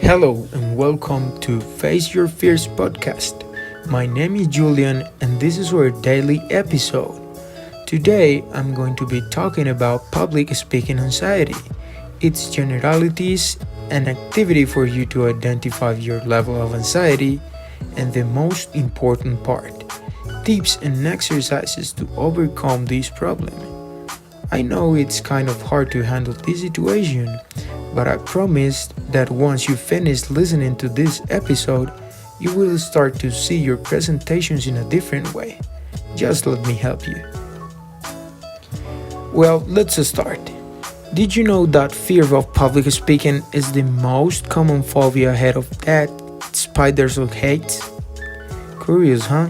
Hello and welcome to Face Your Fears podcast. My name is Julian and this is our daily episode. Today I'm going to be talking about public speaking anxiety, its generalities, an activity for you to identify your level of anxiety, and the most important part, tips and exercises to overcome this problem. I know it's kind of hard to handle this situation, but I promise that once you finish listening to this episode, you will start to see your presentations in a different way. Just let me help you. Well, let's start. Did you know that fear of public speaking is the most common phobia ahead of that spiders or heights? Curious, huh?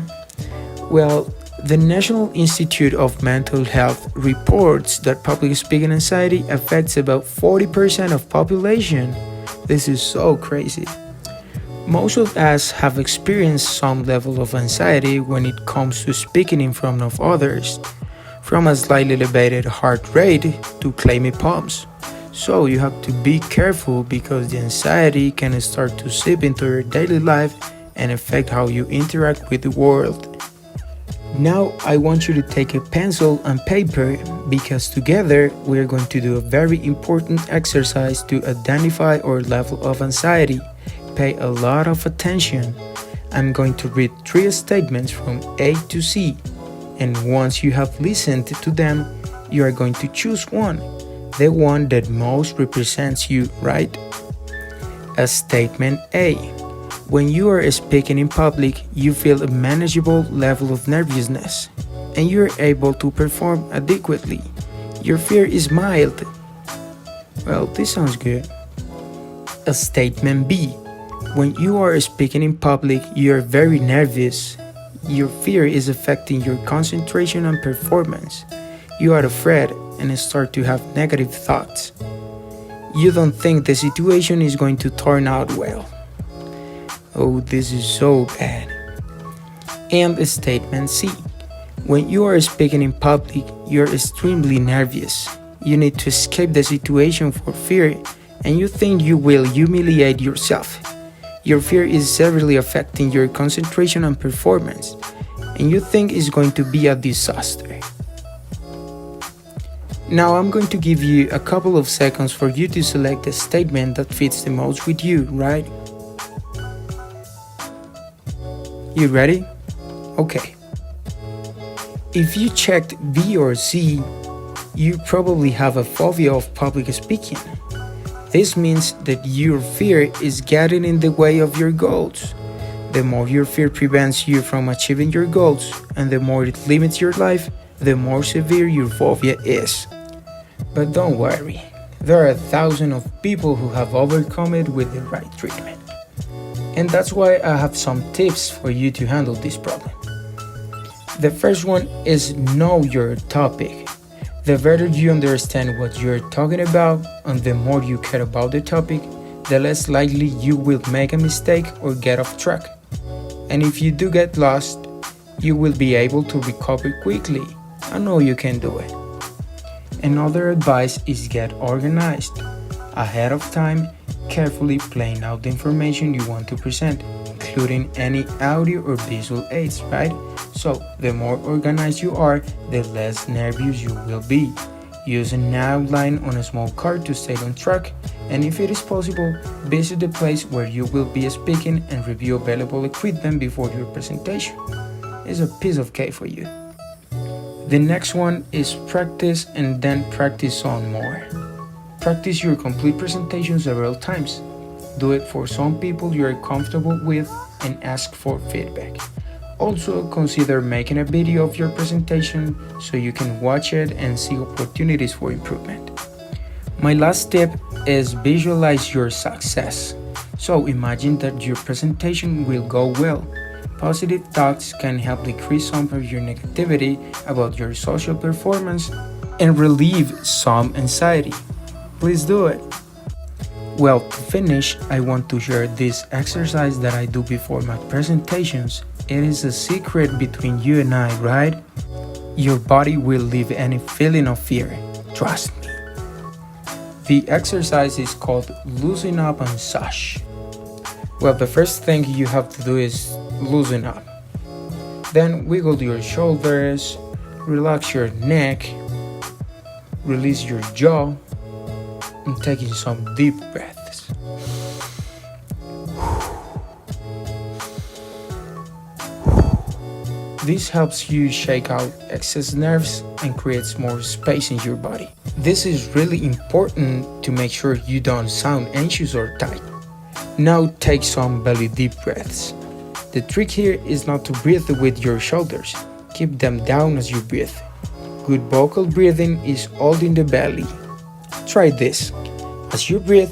Well, the National Institute of Mental Health reports that public speaking anxiety affects about 40% of population. This is so crazy. Most of us have experienced some level of anxiety when it comes to speaking in front of others, from a slightly elevated heart rate to clammy palms. So you have to be careful because the anxiety can start to seep into your daily life and affect how you interact with the world. Now I want you to take a pencil and paper because together we are going to do a very important exercise to identify our level of anxiety. Pay a lot of attention. I'm going to read 3 statements from A to C, and once you have listened to them, you are going to choose one, the one that most represents you, right? A statement A. When you are speaking in public, you feel a manageable level of nervousness, and you are able to perform adequately. Your fear is mild. Well, this sounds good. A statement B. When you are speaking in public, you are very nervous. Your fear is affecting your concentration and performance. You are afraid and start to have negative thoughts. You don't think the situation is going to turn out well. Oh, this is so bad. And statement C. When you are speaking in public, you're extremely nervous. You need to escape the situation for fear, and you think you will humiliate yourself. Your fear is severely affecting your concentration and performance, and you think it's going to be a disaster. Now I'm going to give you a couple of seconds for you to select the statement that fits the most with you, right? You ready? Okay. If you checked B or C, you probably have a phobia of public speaking. This means that your fear is getting in the way of your goals. The more your fear prevents you from achieving your goals, and the more it limits your life, the more severe your phobia is. But don't worry, there are thousands of people who have overcome it with the right treatment. And that's why I have some tips for you to handle this problem. The first one is know your topic. The better you understand what you're talking about, and the more you care about the topic, the less likely you will make a mistake or get off track. And if you do get lost, you will be able to recover quickly. I know you can do it. Another advice is get organized. Ahead of time, carefully plan out the information you want to present, including any audio or visual aids, right? So, the more organized you are, the less nervous you will be. Use an outline on a small card to stay on track, and if it is possible, visit the place where you will be speaking and review available equipment before your presentation. It's a piece of cake for you. The next one is practice and then practice some more. Practice your complete presentation several times. Do it for some people you are comfortable with and ask for feedback. Also, consider making a video of your presentation so you can watch it and see opportunities for improvement. My last tip is visualize your success. So imagine that your presentation will go well. Positive thoughts can help decrease some of your negativity about your social performance and relieve some anxiety. Please do it. Well, to finish, I want to share this exercise that I do before my presentations. It is a secret between you and I, right? Your body will leave any feeling of fear. Trust me. The exercise is called Loosen Up and Sash. Well, the first thing you have to do is loosen up. Then wiggle your shoulders, relax your neck, release your jaw, and taking some deep breaths. This helps you shake out excess nerves and creates more space in your body. This is really important to make sure you don't sound anxious or tight. Now take some belly deep breaths. The trick here is not to breathe with your shoulders. Keep them down as you breathe. Good vocal breathing is holding the belly. Try this. As you breathe,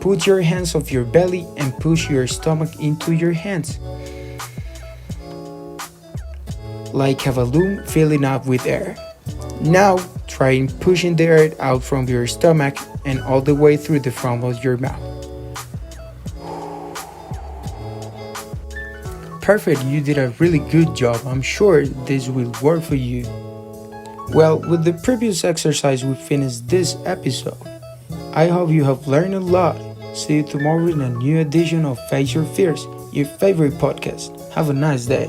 put your hands off your belly and push your stomach into your hands. Like a balloon filling up with air. Now, try pushing the air out from your stomach and all the way through the front of your mouth. Perfect, you did a really good job. I'm sure this will work for you. Well, with the previous exercise, we finished this episode. I hope you have learned a lot. See you tomorrow in a new edition of Face Your Fears, your favorite podcast. Have a nice day.